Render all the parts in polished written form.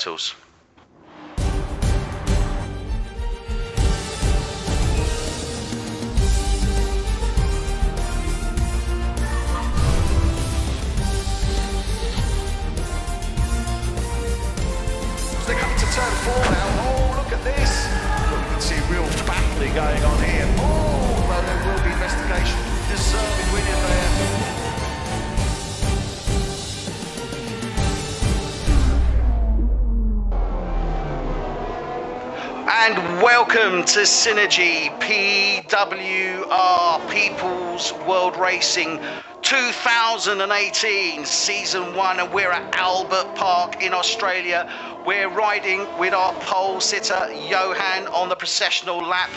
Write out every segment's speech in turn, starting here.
Tools. They're coming to turn 4 now. Oh, look at this. Look, you can see real battling going on here. Oh, well, there will be investigation. Deserving winner there. And welcome to SynergyPWR People's World Racing 2018 Season 1, and we're at Albert Park in Australia. We're riding with our pole sitter Johan on the processional lap.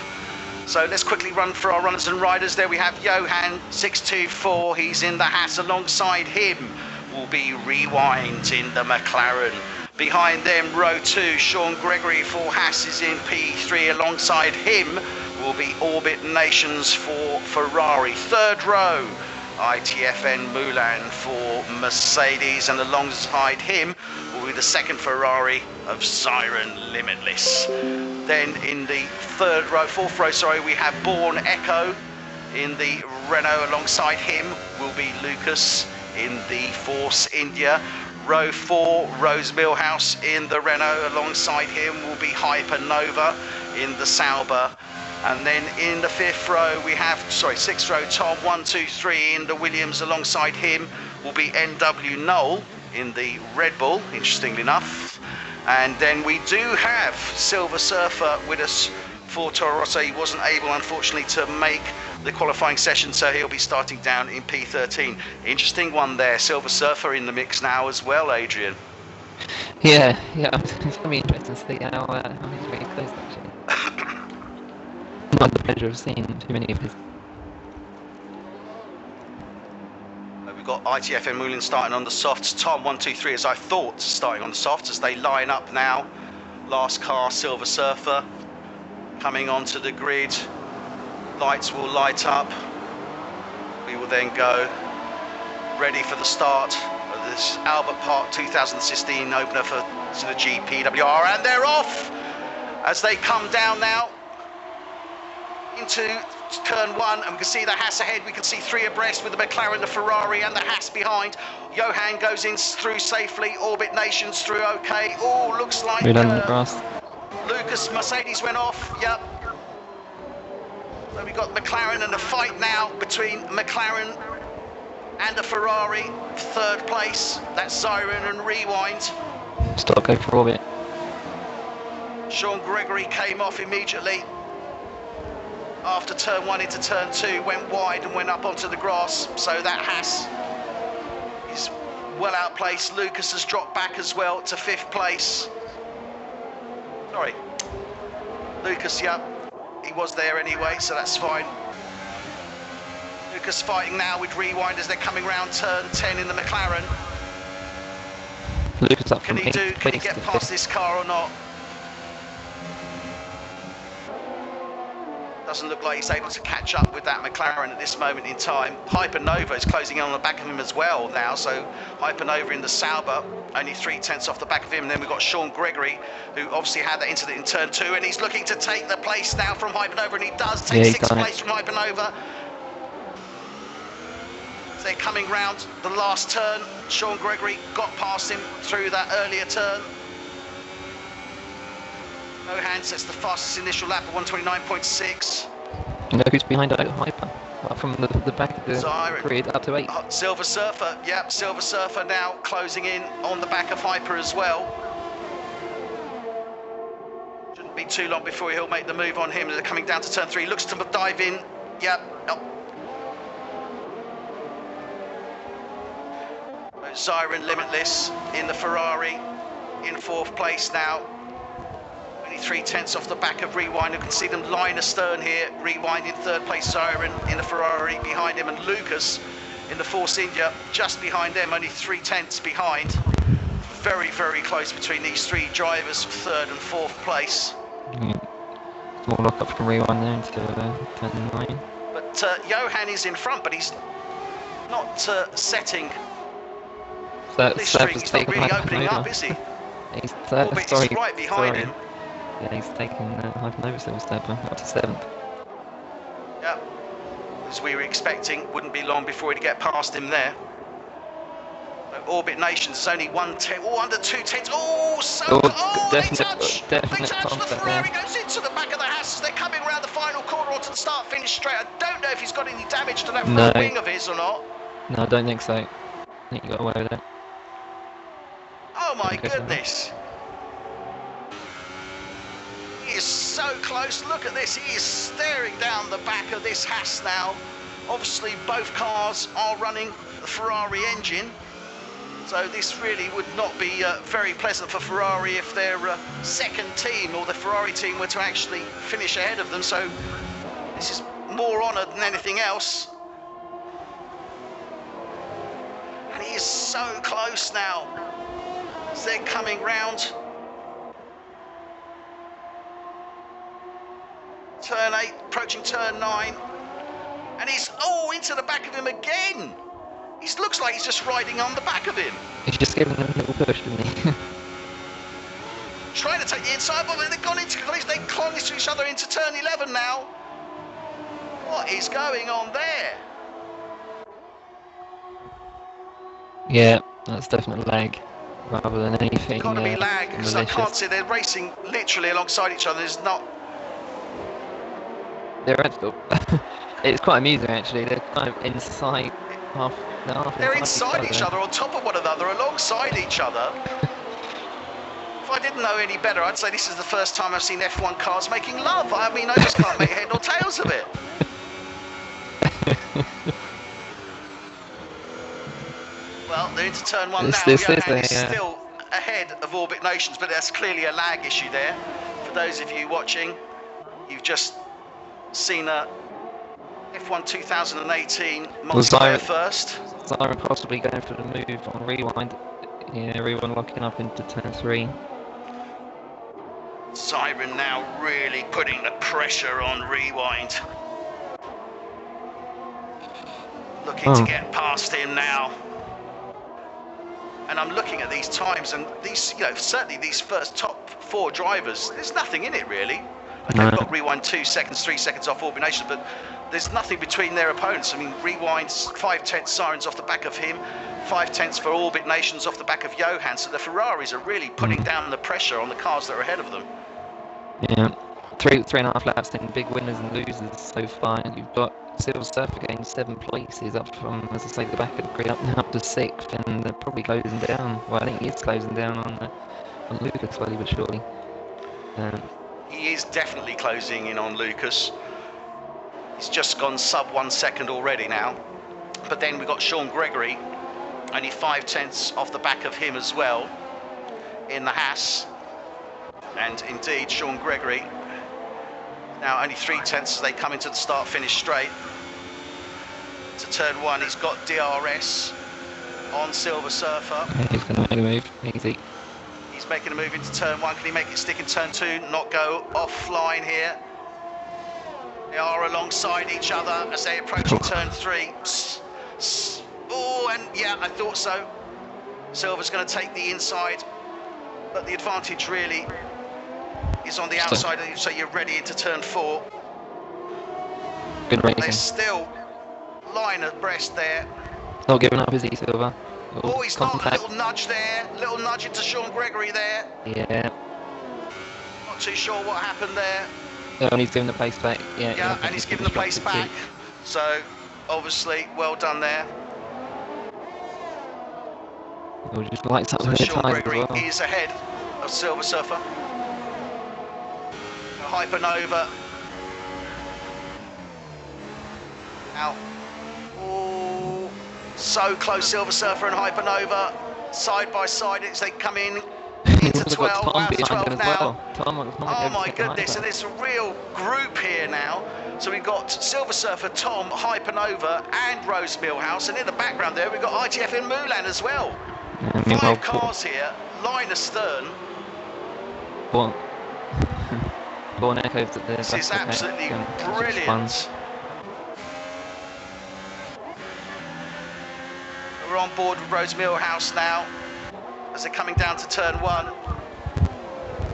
So let's quickly run for our runners and riders. There we have Johan 624, he's in the Haas. Alongside him will be Rewind in the McLaren. Behind them, row 2, Sean Gregory for Haas is in P3. Alongside him will be Orbit Nations for Ferrari. Third row, ITFN Moulin for Mercedes, and alongside him will be the second Ferrari of Siren Limitless. Then in the fourth row, we have Born Echo in the Renault. Alongside him will be Lucas in the Force India. Row 4, Rose Millhouse in the Renault. Alongside him will be Hypernova in the Sauber. And then in the sixth row, Tom 123 in the Williams. Alongside him will be NW Knoll in the Red Bull, interestingly enough. And then we do have Silver Surfer with us for Toro Rosso. He wasn't able, unfortunately, to make the qualifying session, so he'll be starting down in P13. Interesting one there, Silver Surfer in the mix now as well, Adrian. Yeah, it's going to be interesting to see how he's really close, actually. Not had the pleasure of seeing too many of his. We've got ITFN Moulin starting on the softs. Tom 123, as I thought, starting on the softs as they line up now. Last car, Silver Surfer, coming onto the grid. Lights will light up. We will then go ready for the start of this Albert Park 2016 opener for SynergyPWR, and they're off as they come down now into turn 1, and we can see the Haas ahead. We can see 3 abreast with the McLaren, the Ferrari, and the Haas behind. Johan goes in through safely. Orbit Nations through okay. Oh, looks like Lucas Mercedes went off. Yep. So we've got McLaren, and a fight now between McLaren and the Ferrari. Third place, that's Siren and Rewind. Stop, go for Orbit. Sean Gregory came off immediately after turn 1 into turn 2, went wide and went up onto the grass. So that Haas is well outplaced. Lucas has dropped back as well to 5th place. Sorry, Lucas, yep. He was there anyway, so that's fine. Lucas fighting now with Rewind as they're coming round turn 10 in the McLaren. Lucas up Can he get past this car or not? Doesn't look like he's able to catch up with that McLaren at this moment in time. Hypernova is closing in on the back of him as well now, so Hypernova in the Sauber, only 3/10 off the back of him. And then we've got Sean Gregory, who obviously had that incident in turn 2, and he's looking to take the place now from Hypernova, and he does take 6th place from Hypernova. So they're coming round the last turn. Sean Gregory got past him through that earlier turn. Johan sets the fastest initial lap of 129.6. You know who's behind Hyper? Well, from the back of the grid up to 8. Silver Surfer, yep, Silver Surfer now closing in on the back of Hyper as well. Shouldn't be too long before he'll make the move on him. They're coming down to turn 3, looks to dive in, yep. Siren Limitless in the Ferrari in 4th place now. 3/10 off the back of Rewind. You can see them line astern here. Rewind in 3rd place, Siren in the Ferrari behind him, and Lucas in the Force India just behind them, only 3/10 behind. Very, very close between these 3 drivers for 3rd and 4th place. Small lock up from Rewind there into turn 9. But Johan is in front, but he's not setting. This string, he's not really opening up, is he? He's Orbit sorry, is right behind him. Yeah, he's taking Hypernova Silver Stepper up to 7th. Yep. As we were expecting, wouldn't be long before he'd get past him there. Orbit Nations is only 1/10. Oh, under 2/10. Oh, so they touch. They touch. The Ferrari goes into the back of the Haas as they're coming around the final corner onto the start-finish straight. I don't know if he's got any damage to that front wing of his or not. No, I don't think so. I think he got away with it. Oh my goodness. He is so close. Look at this. He is staring down the back of this Haas now. Obviously, both cars are running the Ferrari engine. So this really would not be very pleasant for Ferrari if their second team or the Ferrari team were to actually finish ahead of them. So this is more honour than anything else. And he is so close now as they're coming round. Turn 8, approaching turn 9. And he's, into the back of him again. He looks like he's just riding on the back of him. He's just giving him a little push, didn't he? Trying to take the inside, but they've gone into collision. They've clung to each other into turn 11 now. What is going on there? Yeah, that's definitely lag rather than anything. It's got to be lag, because I can't see. They're racing literally alongside each other. There's not. It's quite amusing actually. They're kind of inside They're inside each other, on top of one another, alongside each other. If I didn't know any better, I'd say this is the first time I've seen F1 cars making love. I mean, I just can't make head or tails of it. Well, they're into turn 1 now. Johan is still ahead of Orbit Nations, but there's clearly a lag issue there. For those of you watching, you've just seen a F1 2018 Monster first. Siren possibly going for the move on rewind. Yeah, rewind locking up into turn 3. Siren now really putting the pressure on rewind. Looking to get past him now. And I'm looking at these times, and these, certainly these first top 4 drivers, there's nothing in it really. Okay, we've got rewind 2 seconds, 3 seconds off Orbit Nations, but there's nothing between their opponents. I mean, rewind's 5/10 Sirens off the back of him, 5/10 for Orbit Nations off the back of Johan. So the Ferraris are really putting down the pressure on the cars that are ahead of them. Yeah, 3.5 laps, then big winners and losers so far. And you've got Silver Surfer getting 7 places up from, as I say, the back of the grid up to 6th, and they're probably closing down. Well, I think he is closing down on Lucas slowly but surely. He is definitely closing in on Lucas. He's just gone sub 1 second already now. But then we've got Sean Gregory, only 5/10 off the back of him as well in the Haas. And indeed, Sean Gregory now only 3/10 as they come into the start-finish straight. To turn 1, he's got DRS on Silver Surfer. Yeah, he's going to make a move, easy. He's making a move into turn 1. Can he make it stick in turn 2? Not go offline here. They are alongside each other as they approach turn 3. Oh, and yeah, I thought so. Silver's going to take the inside, but the advantage really is on the outside, so you're ready into turn 4. Good racing. They're still line abreast there. Not giving up, is he, Silver? Oh, he's not. A little nudge there. Little nudge into Sean Gregory there. Yeah. Not too sure what happened there. Oh, and he's giving the pace back. Yeah, and he's giving the pace back. So, obviously, well done there. We'll just light up So Sean Gregory is ahead of Silver Surfer. Hypernova. Now, oh, so close, Silver Surfer and Hypernova, side by side as they come in into 12. Wow, 12 now. Oh my goodness, and it's a real group here now. So we've got Silver Surfer, Tom, Hypernova, and Rose Millhouse, and in the background there we've got ITF in Mulan as well. 5 cars here, line astern. Born echoes at the This is absolutely brilliant. We're on board with Rose Millhouse now as they're coming down to turn 1.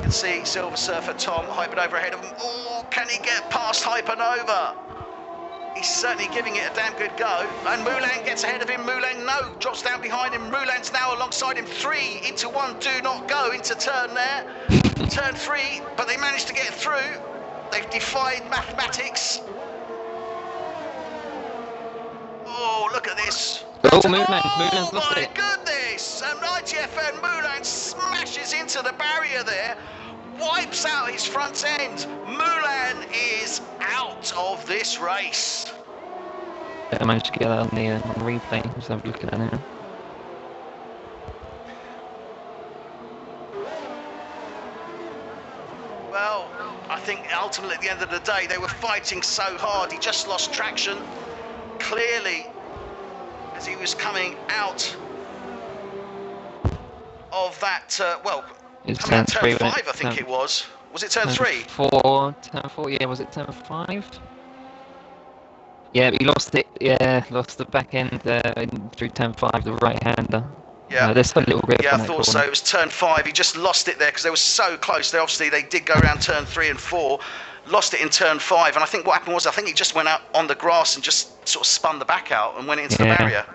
can see Silver Surfer Tom Hypernova ahead of him. Oh, can he get past Hypernova? He's certainly giving it a damn good go. And Moulan gets ahead of him. Moulan, no, drops down behind him. Moulan's now alongside him. 3 into 1, do not go into turn there. Turn 3, but they managed to get through. They've defied mathematics. Oh, look at this. Oh, Moulan's lost it. Oh my goodness! And ITFN Moulan smashes into the barrier there, wipes out his front end. Moulan is out of this race. I managed to get that on the replay, just have a look at that now. Well, I think ultimately at the end of the day, they were fighting so hard. He just lost traction. Clearly, as he was coming out of that, coming out turn 5, I think it was. Was it turn 3? Turn 4, yeah, was it turn 5? Yeah, he lost it, lost the back end through turn 5, the right-hander. Yeah, there's a little bit. Yeah, I thought so. It was turn 5. He just lost it there because they were so close. They did go around turn 3 and 4, lost it in turn 5. And I think what happened was, I think he just went out on the grass and just sort of spun the back out and went into the barrier.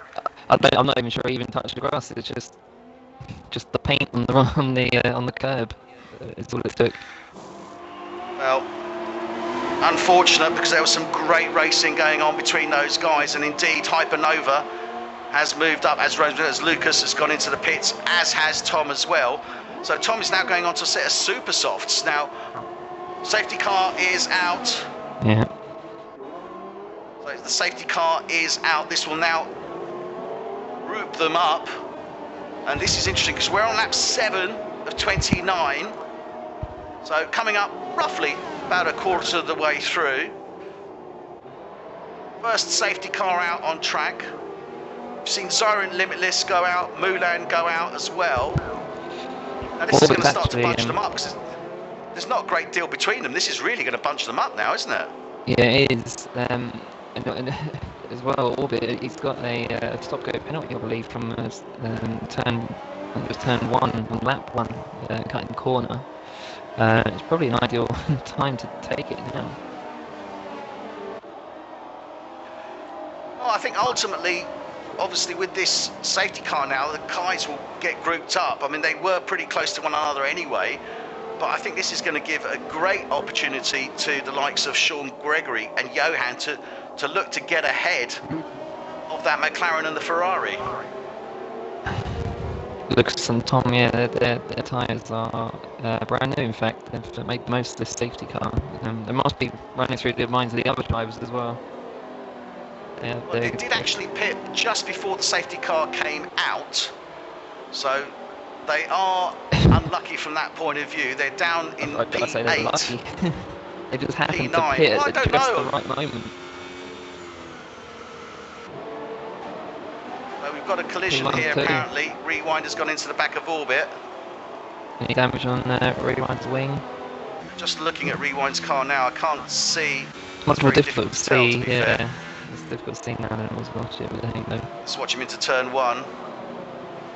I'm not even sure he even touched the grass. It's just the paint on the curb. It's all it took. Well, unfortunate because there was some great racing going on between those guys, and indeed Hypernova has moved up as Lucas has gone into the pits, as has Tom as well. So Tom is now going on to a set of super softs. Now, safety car is out. Yeah. So the safety car is out. This will now group them up. And this is interesting because we're on lap 7 of 29. So coming up roughly about a quarter of the way through. First safety car out on track. We've seen Zyron Limitless go out, Moulan go out as well. Now this is going to start to bunch them up because there's not a great deal between them. This is really going to bunch them up now, isn't it? Yeah, it is. And as well, Orbit, he's got a stop-go penalty, I believe, from turn 1 on lap 1, cutting the corner. It's probably an ideal time to take it now. Well, I think ultimately, obviously with this safety car now, the guys will get grouped up. I mean, they were pretty close to one another anyway, but I think this is going to give a great opportunity to the likes of Sean Gregory and Johan to look to get ahead of that McLaren and the Ferrari. Lucas and Tom, yeah, their tyres are brand new. In fact, they've made most of this safety car. They must be running through the minds of the other drivers as well. Well, they did actually pit just before the safety car came out, so they are unlucky from that point of view. They're down in P8. They just happened P9. to pit Well, at just the right moment. So we've got a collision here apparently. Rewind has gone into the back of Orbit. Any damage on Rewind's wing? Just looking at Rewind's car now, I can't see. It's much more difficult to see, yeah. It's difficult to see now than it was last year, but I think though. Let's watch him into turn 1.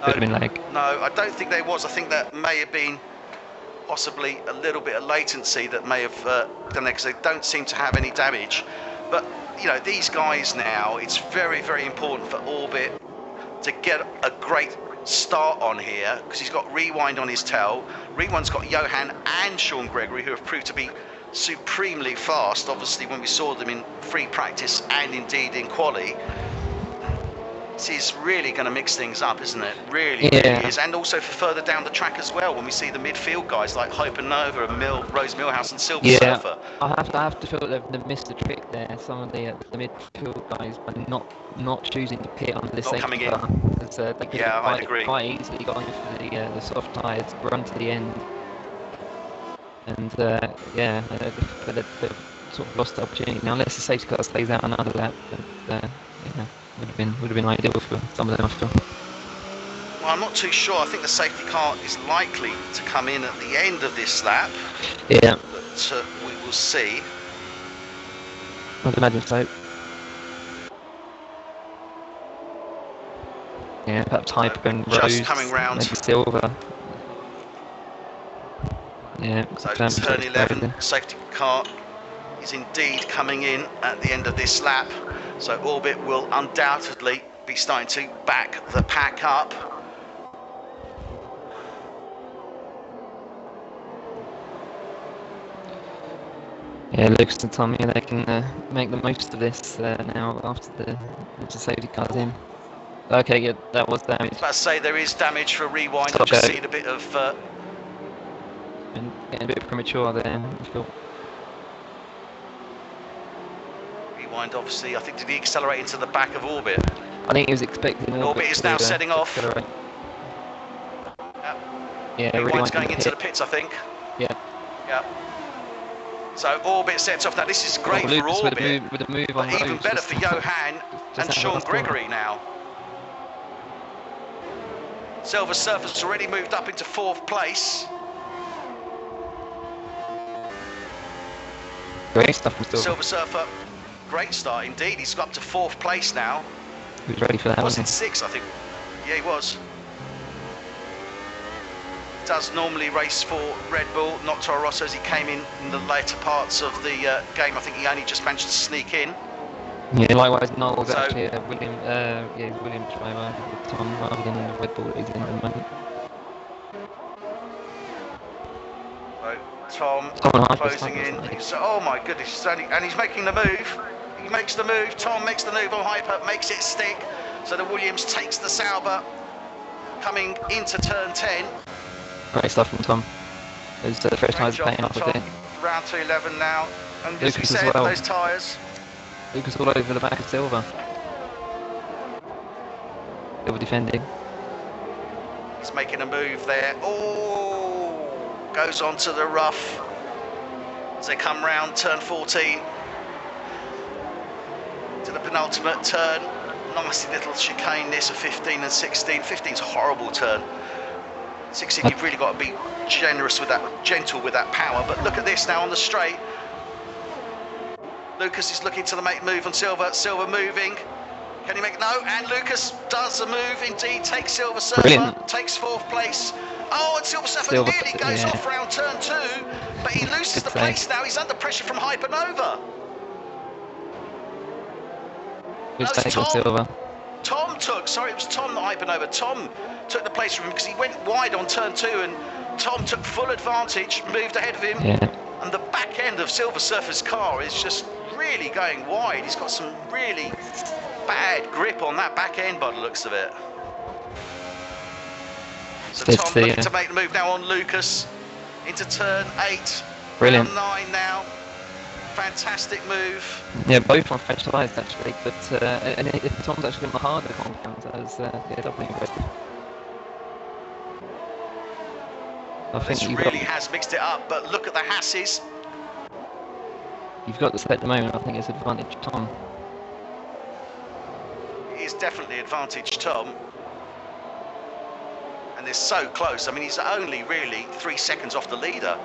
Could have been lag. No, I don't think there was. I think that may have been possibly a little bit of latency that may have done there because they don't seem to have any damage. But, you know, these guys now, it's very, very important for Orbit to get a great start on here because he's got Rewind on his tail. Rewind's got Johan and Sean Gregory, who have proved to be supremely fast, obviously, when we saw them in free practice and indeed in quali. This is really going to mix things up, isn't it? Really is. And also for further down the track as well, when we see the midfield guys like Hypernova and Rose Millhouse and Silver Surfer. I have to feel that they've missed a trick there. Some of the midfield guys by not choosing to pit under the safety car. They could have quite easily gone for the soft tyres, run to the end. And they've sort of lost the opportunity. Now, unless the safety car stays out another lap, would have been ideal for some of them, I feel. Well, I'm not too sure. I think the safety car is likely to come in at the end of this lap. Yeah. But we will see. I'd imagine so. Yeah, perhaps Hyper and Rose, just coming round. maybe Silver. Yeah. So Jump turn straight 11, over. safety car is indeed coming in at the end of this lap. So Orbit will undoubtedly be starting to back the pack up. Yeah, Lucas and Tommy, they can make the most of this now after the safety car's in. Okay, yeah, that was damage. But I say there is damage for a rewind. Stop I've just go. seen a bit of And getting a bit premature there. I feel. rewind, obviously. I think did he accelerate into the back of Orbit? I think he was expecting And Orbit is now setting off. Accelerate. Yeah, Rewind's going the into the pits, I think. Yeah. Yeah. So Orbit sets off now. This is great for Lucas Orbit, with a move on but even road, better just- for Johan just and out Sean of the corner. Gregory now. Silver Surfer's already moved up into 4th place. Great stuff from Silver Silver. Surfer, great start indeed. He's got up to 4th place now. He was ready for that, Was wasn't it he? 6th, I think? Yeah, he was. Does normally race for Red Bull, not Toro Rosso, as he came in the later parts of the game. I think he only just managed to sneak in. Yeah, likewise, Noel's So- actually a Williams driver with Tom rather than the Red Bull that he's in at the moment. So Tom Tom and Hyper's closing in. Hyper's He's, oh my goodness, and he's making the move. He makes the move. Tom makes the move on Hyper, makes it stick. So the Williams takes the Sauber, coming into turn 10. Great stuff from Tom. His fresh Great tyres job paying from off a Tom. bit. Round to 11 now. And as we Lucas as said, well. those tyres. Lucas all over the back of Silver. Silver defending. He's making a move there. Oh, goes onto the rough as they come round turn 14 to the penultimate turn. Nasty little chicane this of 15 and 16. 15's a horrible turn. 16, you've really got to be gentle with that power. But look at this now on the straight. Lucas is looking to make move on Silver. Silver moving. Can he make no? And Lucas does the move indeed. Takes Silver Surfer. Brilliant. Takes 4th place. Oh, and Silver Surfer Silver, nearly goes yeah. off round turn 2, but he loses Good the save. place now. He's under pressure from Hypernova. Good No, it's save from Tom. Silver. Tom took, sorry, it was Tom that Hypernova. Tom took the place from him because he went wide on turn 2 and Tom took full advantage, moved ahead of him. Yeah. And the back end of Silver Surfer's car is just really going wide. He's got some really bad grip on that back end by the looks of it. So Good Tom to see looking you. to make the move now on Lucas into turn 8. Brilliant. Round 9 now. Fantastic move. Yeah, both on fresh tyres actually, but and if Tom's actually on the harder compound, that was doubly impressive. I think This you've really got, has mixed it up, but look at the Hasses. you've got this at the moment. I think it's advantage Tom. It is definitely advantage Tom. And they're so close. I mean, he's only really 3 seconds off the leader.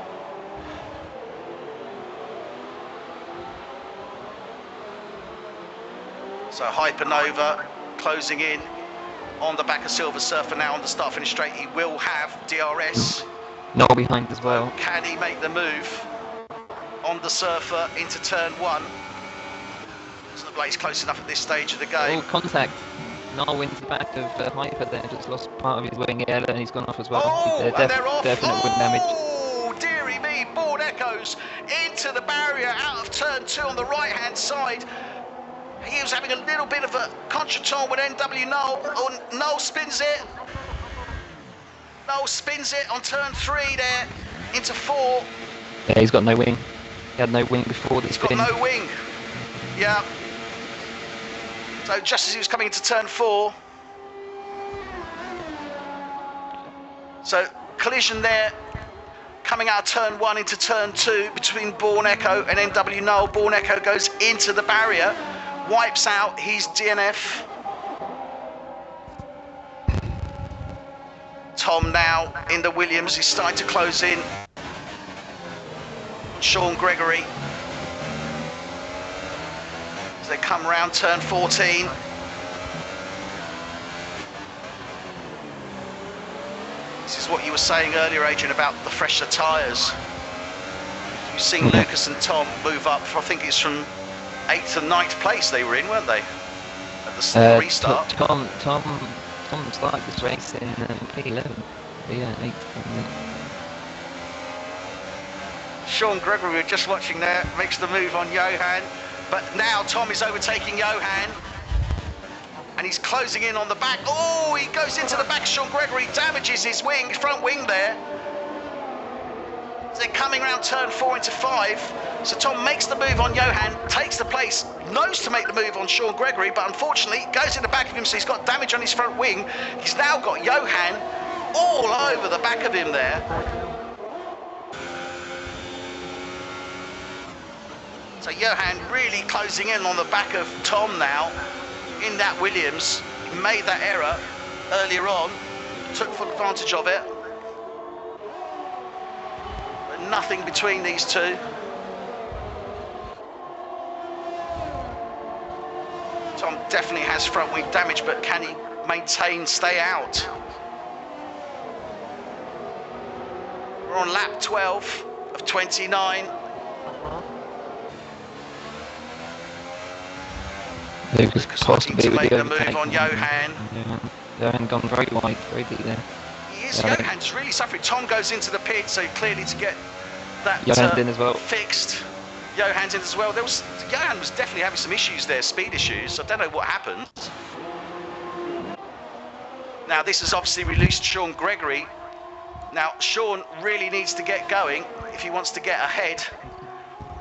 So Hypernova closing in on the back of Silver Surfer now on the start finish straight. He will have DRS. Noel behind as well. Can he make the move on the Surfer into turn 1? Doesn't look like he's close enough at this stage of the game. Oh, contact. Noel wins the back of Hyper there, just lost part of his wing area and he's gone off as well. Oh, and they're off. Definite wind damage. Oh, dearie me, Bourne Echoes into the barrier out of turn 2 on the right-hand side. He was having a little bit of a contretemps with NW Noel. Oh, Noel spins it. Noel spins it on turn 3 there into 4. Yeah, he's got no wing. He had no wing before the He's spin. got no wing. Yeah. So just as he was coming into turn 4. So collision there. Coming out of turn 1 into turn 2 between Bourne Echo and NW Noel. Bourne Echo goes into the barrier. Wipes out his DNF. Tom now in the Williams is starting to close in. Sean Gregory. As they come round turn 14. This is what you were saying earlier, Adrian, about the fresher tyres. You've seen Lucas and Tom move up, I think it's from 8th and 9th place they were in, weren't they? At the restart. Tom started this race in P11. Yeah, 8th. Sean Gregory, we were just watching there, makes the move on Johan. But now Tom is overtaking Johan. And he's closing in on the back. Oh, he goes into the back. Sean Gregory damages his wing, front wing there. They're coming around turn 4 into 5. So Tom makes the move on Johan, takes the place, knows to make the move on Sean Gregory, but unfortunately goes in the back of him, so he's got damage on his front wing. He's now got Johan all over the back of him there. So Johan really closing in on the back of Tom now in that Williams. He made that error earlier on, took full advantage of it. But nothing between these two. Tom definitely has front wing damage, but can he maintain, stay out? We're on lap 12 of 29. Lucas Looking to make the move on Johan. Yeah, Johan gone very wide, very deep there. He is, Johan's really suffering. Tom goes into the pit, so clearly to get that Johan's in as well. Fixed. Johan's in as well. Johan was definitely having some issues there, speed issues. I don't know what happened. Now this has obviously released Sean Gregory. Now Sean really needs to get going if he wants to get ahead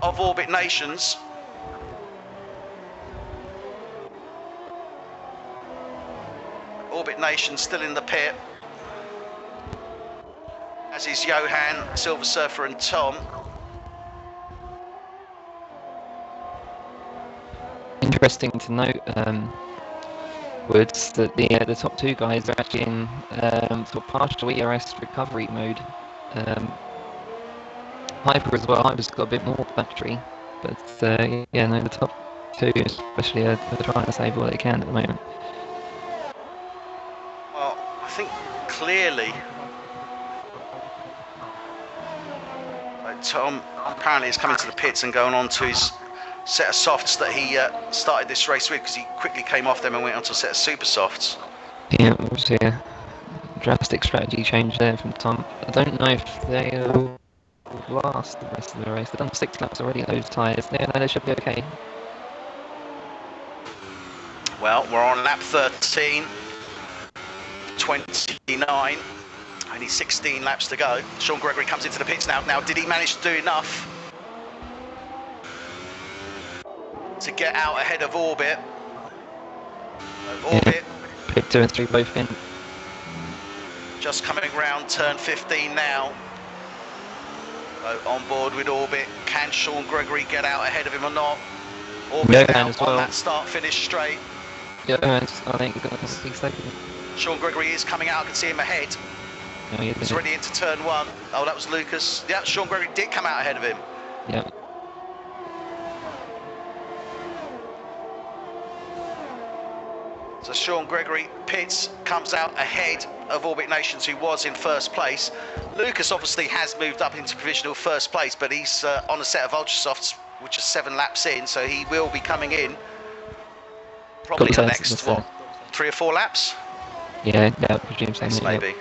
of Orbit Nations. Orbit Nation still in the pit, as is Johan, Silver Surfer and Tom. Interesting to note, Woods, that the top two guys are actually in sort of partial ERS recovery mode. Hyper as well. Hyper's got a bit more battery, but yeah, no, the top two especially are trying to save all they can at the moment. Well, I think clearly Tom apparently is coming to the pits and going on to his set of softs that he started this race with, because he quickly came off them and went on to a set of super softs. Yeah, obviously a drastic strategy change there from Tom. I don't know if they will last the rest of the race. They've done 6 laps already, those tyres. Yeah, no, they should be okay. Well, we're on lap 13, 29, only 16 laps to go. Sean Gregory comes into the pits now. Now, did he manage to do enough to get out ahead of Orbit? Orbit. Yeah. Pit 2 and 3 both in. Just coming round turn 15 now. So on board with Orbit. Can Sean Gregory get out ahead of him or not? Orbit now on that start-finish straight. Yeah, I think he's going to be second. Sean Gregory is coming out. I can see him ahead. No, he's already into turn 1. Oh, that was Lucas. Yeah, Sean Gregory did come out ahead of him. Yeah. So Sean Gregory pits, comes out ahead of Orbit Nations, who was in first place. Lucas obviously has moved up into provisional first place, but he's on a set of Ultra Softs, which are 7 laps in, so he will be coming in probably the next, what, 3 or 4 laps? Yeah, I presume so. Yes, maybe.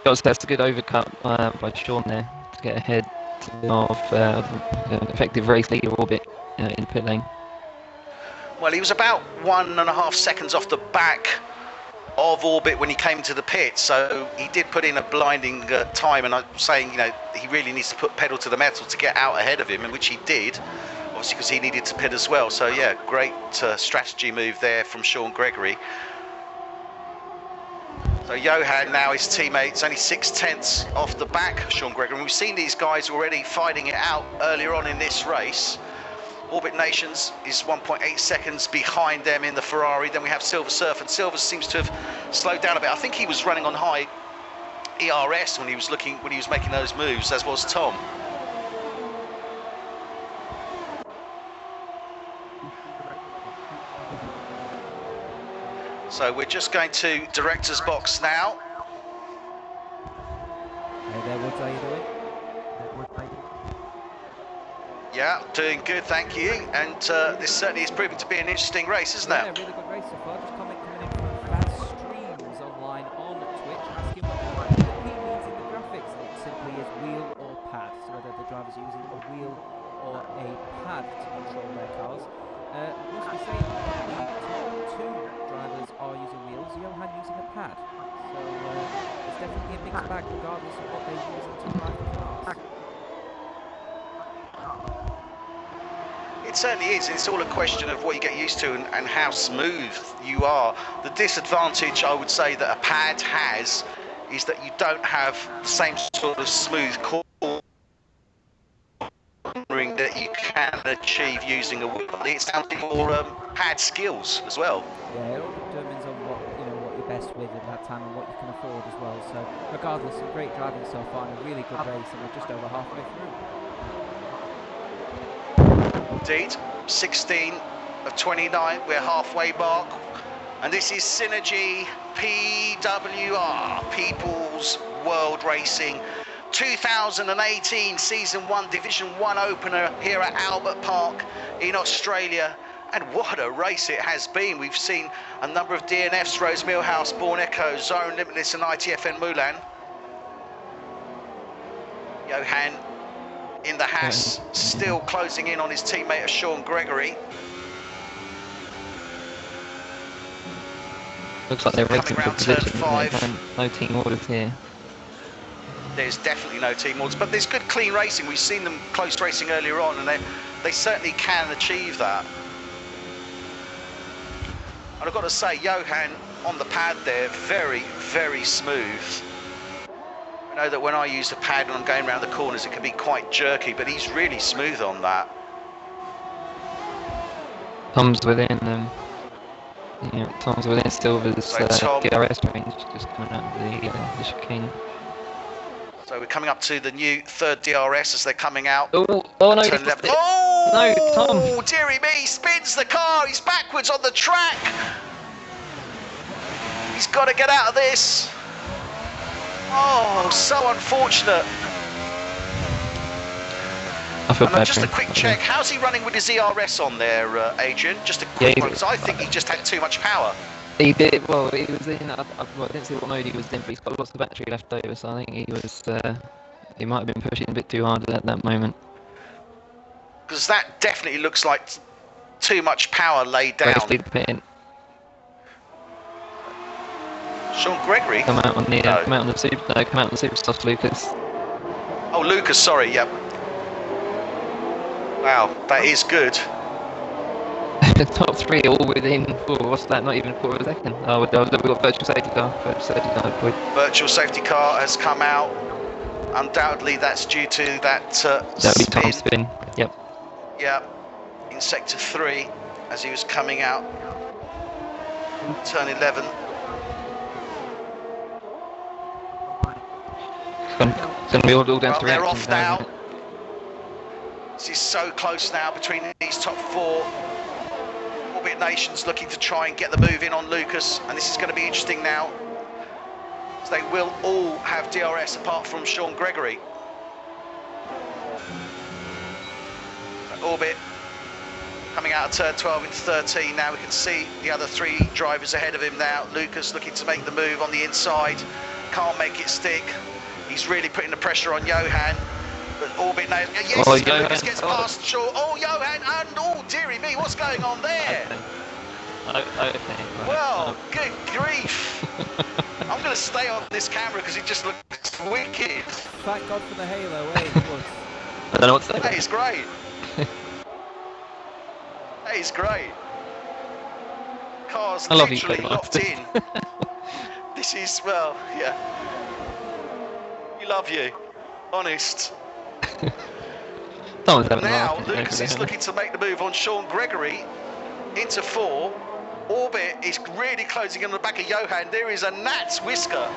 That's a good overcut by Sean there to get ahead of effective race leader Orbit in pit lane. Well, he was about 1.5 seconds off the back of Orbit when he came to the pit, so he did put in a blinding time, and I'm saying, you know, he really needs to put pedal to the metal to get out ahead of him, and which he did, obviously because he needed to pit as well. So yeah, great strategy move there from Sean Gregory. So Johan now, his teammates, only 6/10 off the back of Sean Gregory. And we've seen these guys already fighting it out earlier on in this race. Orbit Nations is 1.8 seconds behind them in the Ferrari. Then we have Silver Surf, and Silver seems to have slowed down a bit. I think he was running on high ERS when he was making those moves, as was Tom. So we're just going to director's box now. Yeah, doing good, thank you. And this certainly is proving to be an interesting race, isn't Yeah, it? really good race so far. Just comment coming in from Faz Streams online on Twitch, asking what the P means in the graphics, and it simply is wheel or pad. So whether the driver's using a wheel or a pad to control their cars. Must be saying that the top two drivers are using wheels, Johan using a pad. So it's definitely a mixed bag regardless of what they're using to drive the cars. It certainly is. It's all a question of what you get used to and how smooth you are. The disadvantage I would say that a pad has is that you don't have the same sort of smooth cornering that you can achieve using a wheel. It's down to your pad skills as well. Yeah, it all determines on what you're best with at that time and what you can afford as well. So regardless, some great driving so far and a really good race, and we're just over halfway through. Indeed, 16 of 29, we're halfway mark, and this is SynergyPWR, People's World Racing 2018 Season 1 Division 1 opener here at Albert Park in Australia. And what a race it has been. We've seen a number of DNFs, Rose Millhouse, Born Echo, Zone Limitless and ITFN Mulan. Johan in the Haas, still closing in on his teammate Sean Gregory. Looks like they're racing for Coming round turn position. 5. No team orders here. There's definitely no team orders, but there's good clean racing. We've seen them close racing earlier on, and they certainly can achieve that. And I've got to say, Johan on the pad there, very, very smooth. I know that when I use the pad and I'm going around the corners, it can be quite jerky, but he's really smooth on that. Tom's within Tom's within Silver's So Tom, DRS range, just coming out of the chicane. So we're coming up to the new third DRS as they're coming out. Oh no! Turn left. No, Tom! Oh, dearie me, he spins the car, he's backwards on the track. He's got to get out of this. Oh, so unfortunate. I feel bad Just for a him. quick check, how's he running with his ERS on there, Adrian? Just a quick one, because I think he just had too much power. He did, well, he was in, I didn't see what mode he was in, but he's got lots of battery left over, so I think he was, he might have been pushing a bit too hard at that moment. Because that definitely looks like too much power laid down. Race lead pin. Sean Gregory? Come out on the Superstars, Lucas. Oh, Lucas, sorry, yep. Wow, that is good. The top three all within, what's that, not even a quarter of a second. Oh, we've got virtual safety car. Virtual safety car has come out. Undoubtedly, that's due to that That'd be Tom's spin, yep. Yeah, in sector 3, as he was coming out. Turn 11. It's going to be all down to They're reactions off now. isn't it? This is so close now between these top 4. Orbit Nation's looking to try and get the move in on Lucas, and this is going to be interesting now. So they will all have DRS apart from Sean Gregory. Orbit coming out of turn 12 into 13. Now we can see the other 3 drivers ahead of him now. Lucas looking to make the move on the inside. Can't make it stick. He's really putting the pressure on Johan. But Orbit now, yes, Lucas gets past Shaw. Oh, Johan, and oh, dearie me, what's going on there? Okay. Well, good grief. I'm going to stay on this camera because it just looks wicked. Thank God for the halo, eh? I don't know what to say. That is great. That is great. Car's literally locked in. This is, well, yeah. We love you. Honest. Now Lucas is looking to make the move on Sean Gregory into 4. Orbit is really closing in on the back of Johan. There is a gnat's whisker.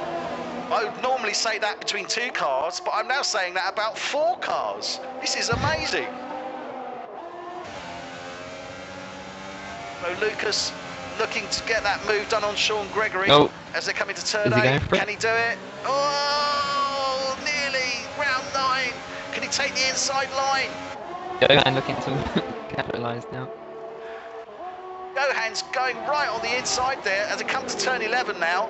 I would normally say that between 2 cars, but I'm now saying that about 4 cars. This is amazing. So Lucas looking to get that move done on Sean Gregory as they're coming to turn 8. Can he do it? Oh, nearly round 9. Can he take the inside line? Johan looking to capitalise now. Johan's going right on the inside there as it comes to turn 11 now.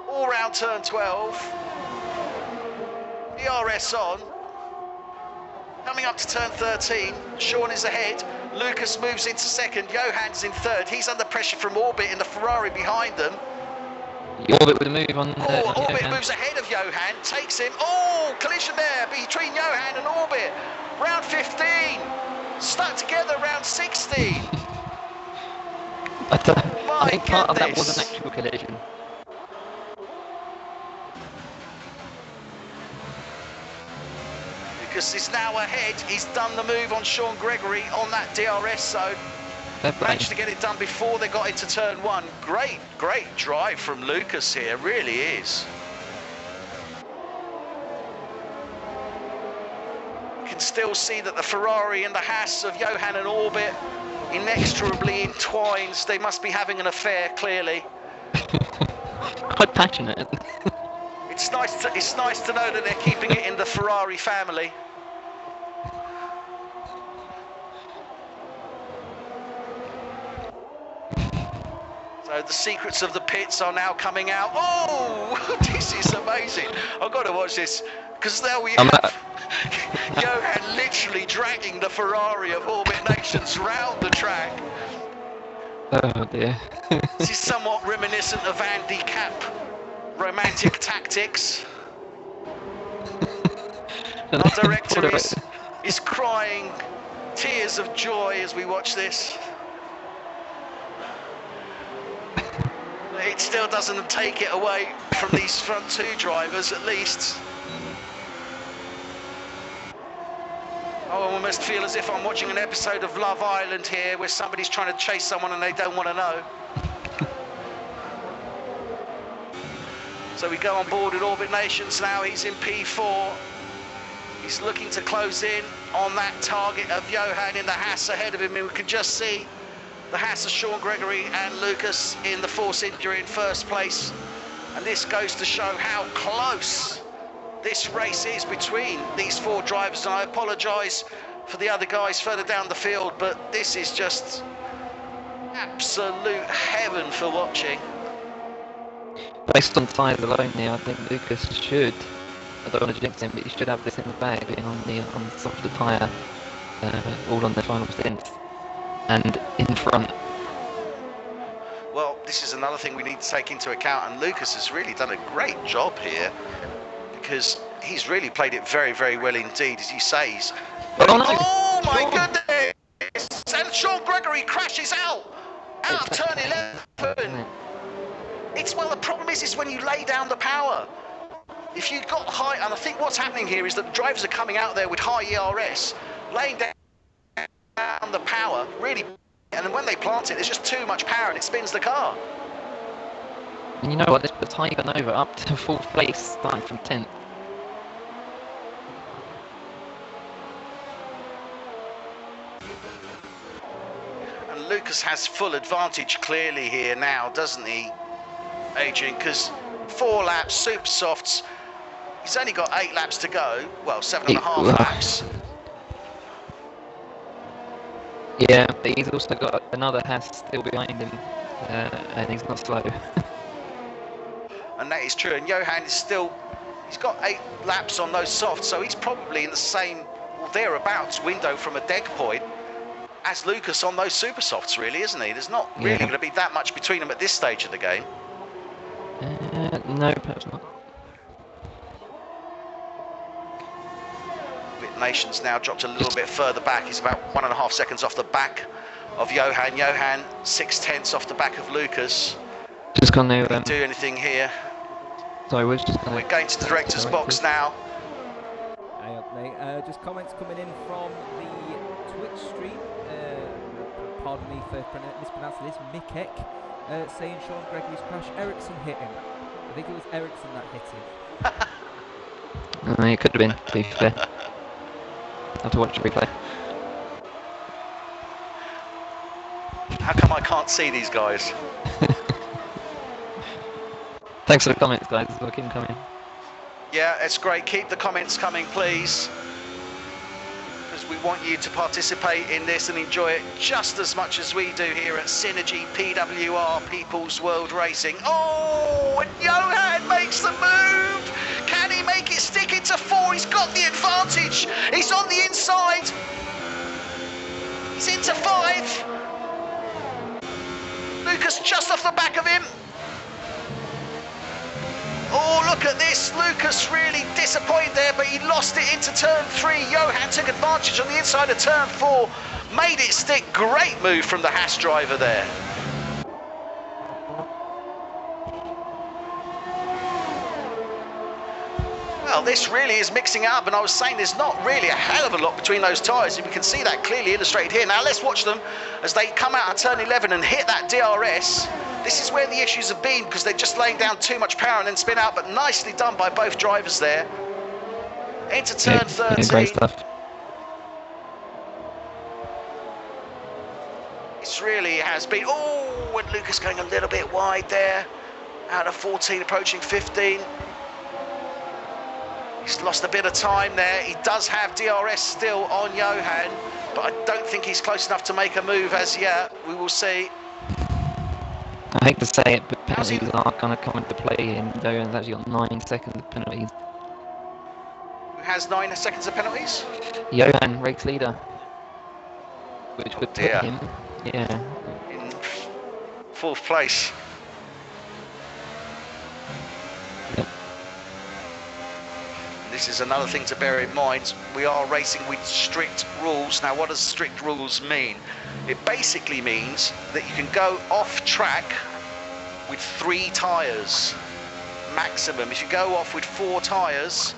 All round turn 12. DRS on. Coming up to turn 13, Sean is ahead. Lucas moves into second. Johan's in third. He's under pressure from Orbit in the Ferrari behind them. Orbit with a move on. Orbit Johan. moves ahead of Johan, takes him. Oh, collision there between Johan and Orbit. Round 15, stuck together round 16. I think part of that was an actual collision. Lucas is now ahead. He's done the move on Sean Gregory on that DRS zone. Managed to get it done before they got into turn 1. Great drive from Lucas here, really is. You can still see that the Ferrari and the Haas of Johan and Orbit inexorably entwined. They must be having an affair, clearly. Quite passionate. It's nice to know that they're keeping it in the Ferrari family. So the secrets of the pits are now coming out. Oh, this is amazing. I've got to watch this because now we have Johan literally dragging the Ferrari of Orbit Nations round the track. Oh dear. This is somewhat reminiscent of Andy Cap romantic tactics. Our director is crying tears of joy as we watch this. It still doesn't take it away from these front two drivers, at least. I almost feel as if I'm watching an episode of Love Island here, where somebody's trying to chase someone and they don't want to know. So we go on board with Orbit Nations now. He's in P4. He's looking to close in on that target of Johan in the Haas ahead of him, and we can just see the Haas of Sean Gregory and Lucas in the Force Injury in first place. And this goes to show how close this race is between these four drivers. And I apologise for the other guys further down the field, but this is just absolute heaven for watching. Based on tyres alone now, I think Lucas should, I don't want to jinx him, but he should have this in the bag, being on the softer tyre, all on the final stint. And in front. Well, this is another thing we need to take into account, and Lucas has really done a great job here because he's really played it very, very well indeed, as you say. Oh my goodness! And Sean Gregory crashes out of turn 11. Well, the problem is when you lay down the power. If you've got high, and I think what's happening here is that the drivers are coming out there with high ERS, laying down the power, really, and then when they plant it, there's just too much power and it spins the car. And you know what, this puts Hygan over up to 4th place, starting from 10th. And Lucas has full advantage clearly here now, doesn't he, Adrian? Because 4 laps, super softs, he's only got 8 laps to go, well, 7.5 laps. Yeah, but he's also got another Haas still behind him, and he's not slow. And that is true, and Johan is still, he's got 8 laps on those softs, so he's probably in the same, or thereabouts, window from a deck point as Lucas on those super softs, really, isn't he? There's not really going to be that much between them at this stage of the game. No, perhaps not. Nations now dropped a little bit further back. He's about 1.5 seconds off the back of Johan. Johan 6/10 off the back of Lucas. Just gonna do anything here. Sorry, we're just gonna. We're going to the director's box now. Hey up, mate. Just comments coming in from the Twitch stream. Pardon me for mispronouncing this. Mikek saying Sean Gregory's crash. Ericsson hit him. I think it was Ericsson that hit him. It could have been, to be fair. Have to watch the replay. How come I can't see these guys? Thanks for the comments, guys. We'll keep them coming. Yeah, it's great. Keep the comments coming, please. because we want you to participate in this and enjoy it just as much as we do here at SynergyPWR People's World Racing. Oh, and Johan makes the move. Can he make it stick into 4? He's got the advantage. He's on the inside. He's into 5. Lucas just off the back of him. Oh, look at this. Lucas really disappointed there, but he lost it into turn 3. Johan took advantage on the inside of turn 4. Made it stick. Great move from the Haas driver there. Well, this really is mixing up, and I was saying there's not really a hell of a lot between those tyres, and we can see that clearly illustrated here. Now let's watch them as they come out of turn 11 and hit that DRS. This is where the issues have been, because they're just laying down too much power and then spin out, but nicely done by both drivers there. Into turn 13. Great stuff. This really has been... Oh, and Lucas going a little bit wide there. Out of 14, approaching 15. He's lost a bit of time there. He does have DRS still on Johan, but I don't think he's close enough to make a move as yet. We will see. I hate to say it, but penalties are going to come into play, and Johan's actually got 9 seconds of penalties. Who has 9 seconds of penalties? Johan, race leader. Which would put him, in 4th place. Yep. This is another thing to bear in mind. We are racing with strict rules. Now, what does strict rules mean? It basically means that you can go off track with 3 tyres maximum. If you go off with 4 tyres,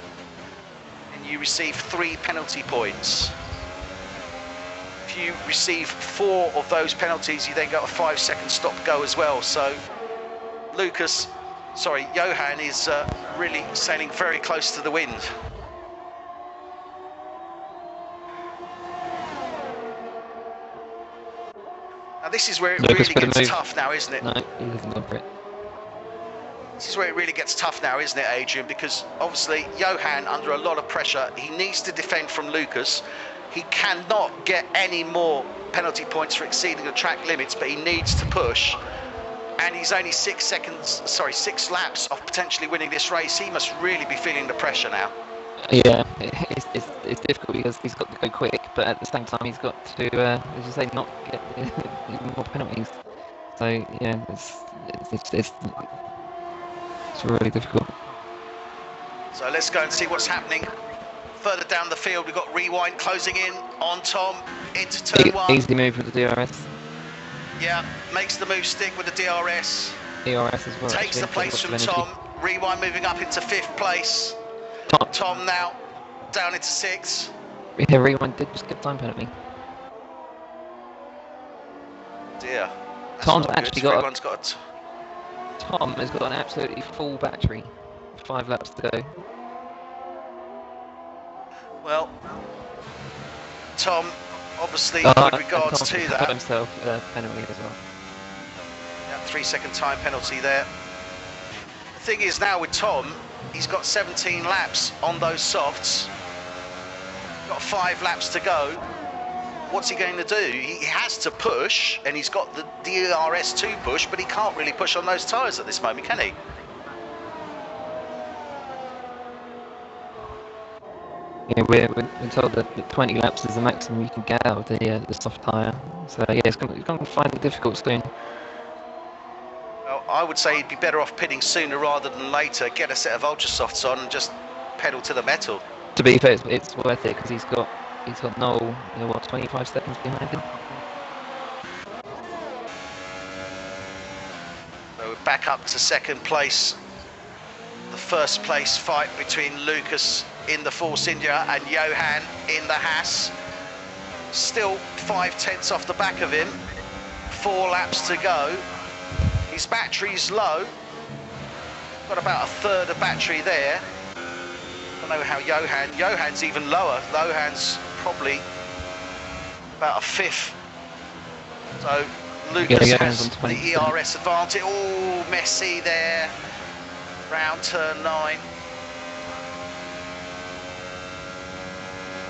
then you receive 3 penalty points. If you receive 4 of those penalties, you then got a 5-second stop go as well. So Johan is really sailing very close to the wind. Now this is where it really gets tough now, isn't it? No, he doesn't go for it. This is where it really gets tough now, isn't it, Adrian? Because obviously Johan, under a lot of pressure, he needs to defend from Lucas. He cannot get any more penalty points for exceeding the track limits, but he needs to push. And he's only 6 laps off potentially winning this race. He must really be feeling the pressure now. Yeah, it's difficult because he's got to go quick, but at the same time he's got to, as you say, not get more penalties. So yeah, it's really difficult. So let's go and see what's happening. Further down the field, we've got Rewind closing in on Tom into turn 1. Easy move with the DRS. Yeah, makes the move stick with the DRS. DRS as well. Takes the place from Tom. Rewind moving up into 5th place. Tom now down into 6th. Yeah, Rewind did just get time penalty. Dear. Tom's actually got Tom has got an absolutely full battery. 5 laps to go. Well, Tom, obviously, with regards to that, himself penalty as well. Yeah, 3-second time penalty there. The thing is now with Tom, he's got 17 laps on those softs. Got 5 laps to go. What's he going to do? He has to push, and he's got the DRS to push, but he can't really push on those tyres at this moment, can he? Yeah, we're told that 20 laps is the maximum you can get out of the soft tyre. So yeah, it's going to find it difficult soon. Well, I would say he'd be better off pitting sooner rather than later, get a set of ultra softs on and just pedal to the metal. To be fair, it's worth it because he's got Noel, 25 seconds behind him. So we're back up to 2nd place. The 1st place fight between Lucas in the Force India and Johan in the Haas. Still 5/10 off the back of him. 4 laps to go. His battery's low. Got about 1/3 of battery there. I don't know how Johan's even lower. Johan's probably about 1/5. So Lucas has the ERS advantage. Oh, messy there. Round turn 9.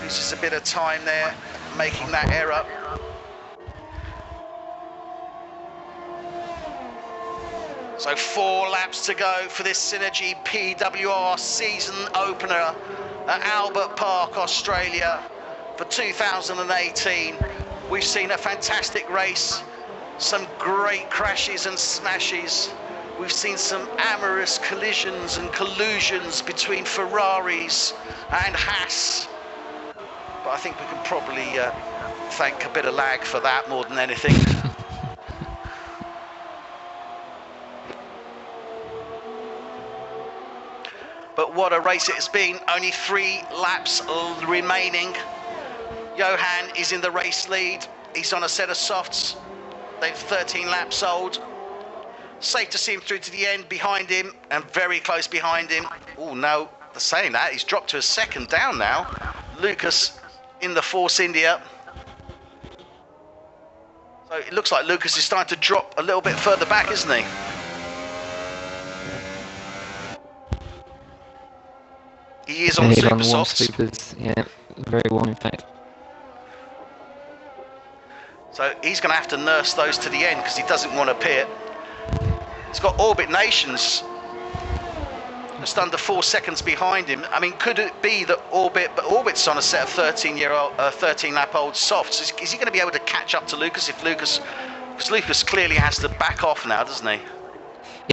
Loses a bit of time there, making that error. So 4 laps to go for this SynergyPWR season opener at Albert Park, Australia for 2018. We've seen a fantastic race, some great crashes and smashes. We've seen some amorous collisions and collusions between Ferraris and Haas. But I think we can probably thank a bit of lag for that more than anything. But what a race it has been. Only 3 laps remaining. Johan is in the race lead. He's on a set of softs. They've 13 laps old. Safe to see him through to the end. Behind him, and very close behind him. Oh no, they're saying that. He's dropped to a second down now. Lucas in the Force India. So it looks like Lucas is starting to drop a little bit further back, isn't he? He is on super softs. Supers, yeah, very warm in fact. So he's going to have to nurse those to the end because he doesn't want to pit. He's got Orbit Nations just under 4 seconds behind him. I mean, could it be that Orbit's on a set of 13-lap-old softs? Is he going to be able to catch up to Lucas because Lucas clearly has to back off now, doesn't he?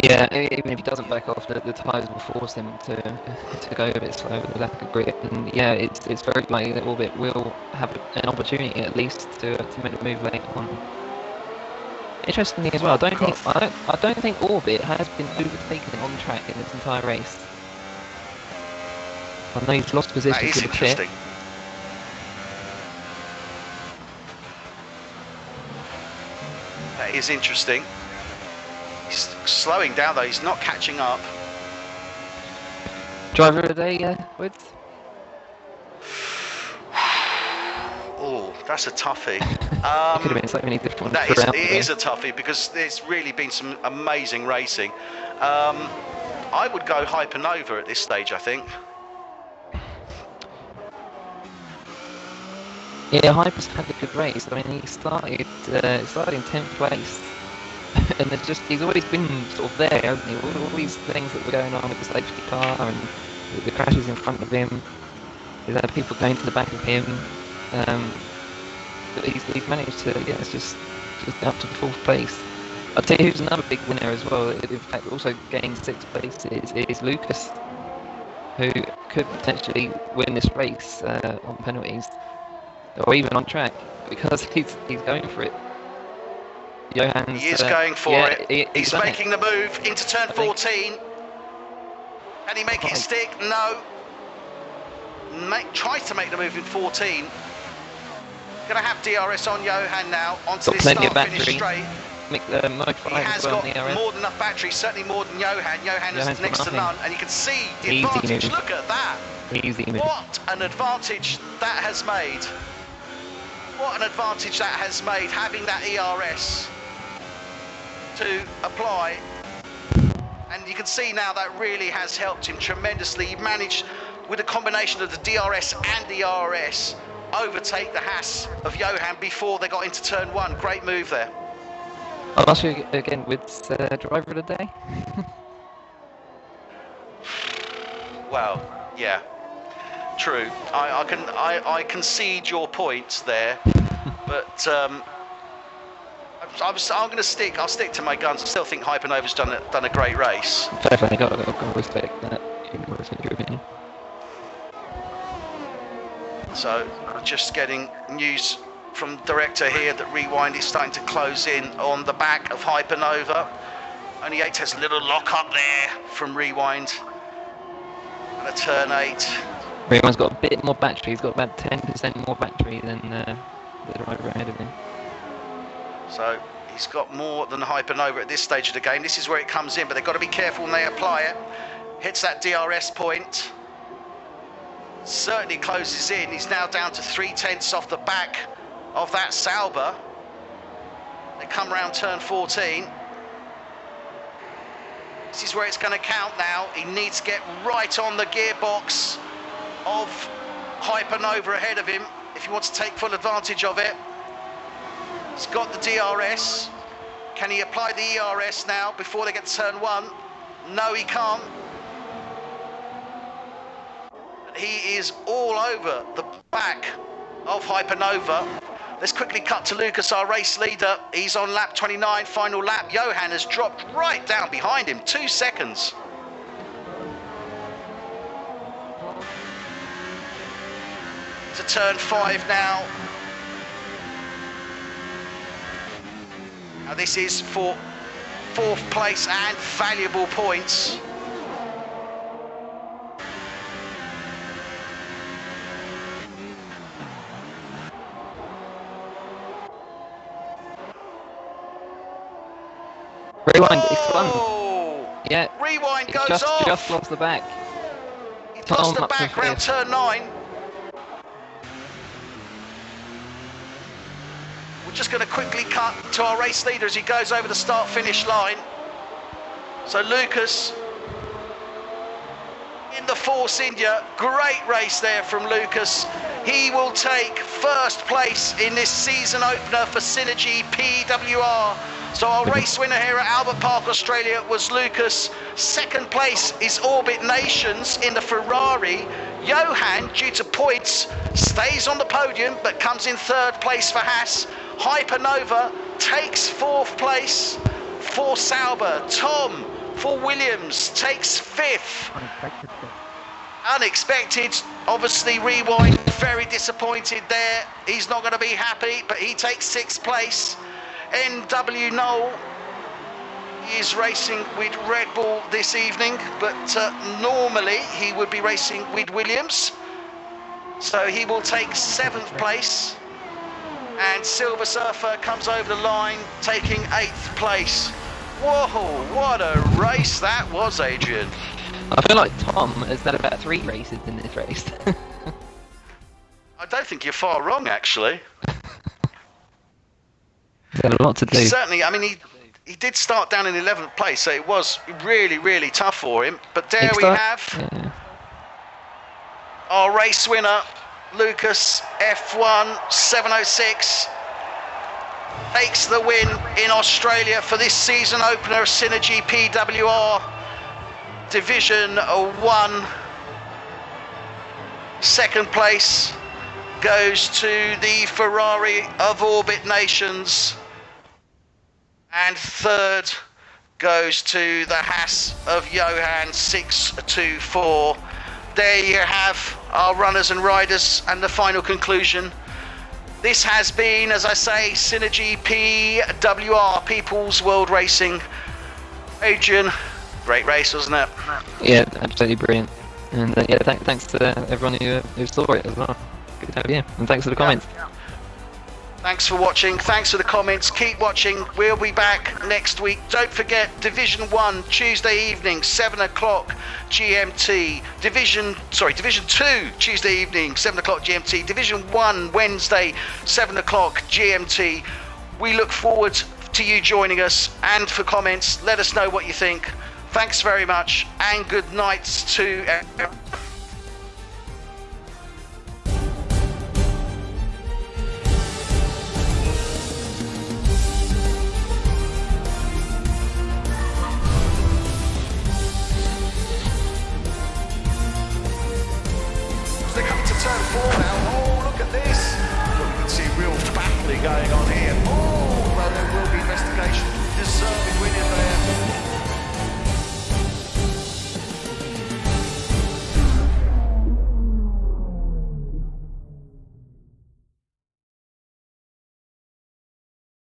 Yeah, even if he doesn't back off, the tyres will force him to go a bit slower with the lack of grip. And yeah, it's very likely that Orbit will have an opportunity at least to make the move late on. Interestingly as well, I don't think Orbit has been overtaken on track in this entire race. I know he's lost position to the pit. That is interesting. He's slowing down though, he's not catching up. Driver of the day, Woods? Oh, that's a toughie. It could have been so many different ones. It is a toughie because there's really been some amazing racing. I would go Hypernova at this stage, I think. Yeah, Hyper's had a good race. I mean, he started in 10th place. And he's always been sort of there, hasn't he? All these things that were going on with the safety car and the crashes in front of him. He's had people going to the back of him. But he's managed to, it's just up to 4th place. I'll tell you who's another big winner as well. In fact, also gained 6th place is Lucas, who could potentially win this race on penalties, or even on track, because he's going for it. Johan's, he is going for it. He's making the move into turn 14. Can he make it stick? No. Tries to make the move in 14. Going to have DRS on Johan now onto this start-finish straight. He has got more than enough battery, certainly more than Johan. Johan is next to none, and you can see the advantage. Look at that. What an advantage that has made. What an advantage that has made, having that ERS to apply. And you can see now that really has helped him tremendously. He managed, with a combination of the DRS and the RS, overtake the Haas of Johan before they got into turn 1. Great move there. I'll ask you again with driver of the day. Well, yeah, true. I concede your points there, but I'll stick to my guns. I still think Hypernova's done a great race. Fair play, got to respect that. Your opinion. So, just getting news from director here that Rewind is starting to close in on the back of Hypernova. Only 8 has a little lock up there from Rewind. And a turn 8. Rewind's got a bit more battery. He's got about 10% more battery than the driver ahead of him. So he's got more than Hypernova at this stage of the game. This is where it comes in, but they've got to be careful when they apply it. Hits that DRS point. Certainly closes in. He's now down to 3/10 off the back of that Sauber. They come round turn 14. This is where it's going to count now. He needs to get right on the gearbox of Hypernova ahead of him if he wants to take full advantage of it. He's got the DRS. Can he apply the ERS now before they get to turn 1? No, he can't. He is all over the back of Hypernova. Let's quickly cut to Lucas, our race leader. He's on lap 29, final lap. Johan has dropped right down behind him, 2 seconds. To turn 5 now. Now this is for 4th place and valuable points. Rewind, it's fun. Yeah. Rewind goes off. Just lost the back. He lost the back around turn 9. We're just going to quickly cut to our race leader as he goes over the start-finish line. So Lucas in the Force India, great race there from Lucas. He will take 1st place in this season opener for SynergyPWR. So our race winner here at Albert Park, Australia was Lucas. 2nd place is Orbit Nations in the Ferrari. Johan, due to points, stays on the podium but comes in 3rd place for Haas. Hypernova takes 4th place for Sauber. Tom for Williams takes 5th. Unexpected. Obviously, Rewind very disappointed there. He's not going to be happy, but he takes 6th place. NW Knoll is racing with Red Bull this evening, but normally he would be racing with Williams. So he will take 7th place. And Silver Surfer comes over the line, taking 8th place. Whoa, what a race that was, Adrian. I feel like Tom has done about 3 races in this race. I don't think you're far wrong, actually. He's got a lot to do. Certainly, I mean, he did start down in 11th place, so it was really, really tough for him. But there we have our race winner, Lucas, F1 706, takes the win in Australia for this season opener of SynergyPWR Division 1. 2nd place goes to the Ferrari of Orbit Nations, and 3rd goes to the Haas of Johan 624. There you have our runners and riders and the final conclusion. This has been, as I say, SynergyPWR, People's World Racing. Adrian, great race, wasn't it? Yeah, absolutely brilliant. And yeah, thanks to everyone who saw it as well. Good to have you. And thanks for the comments. Thanks for watching. Thanks for the comments. Keep watching. We'll be back next week. Don't forget, Division 1, Tuesday evening, 7 o'clock GMT. Division 2, Tuesday evening, 7 o'clock GMT. Division 1, Wednesday, 7 o'clock GMT. We look forward to you joining us, and for comments, let us know what you think. Thanks very much, and good nights to everyone. They come to turn 4 now. Oh, look at this. Look, you can see real battling going on here. Oh, well, there will be investigation. Deserving winner there.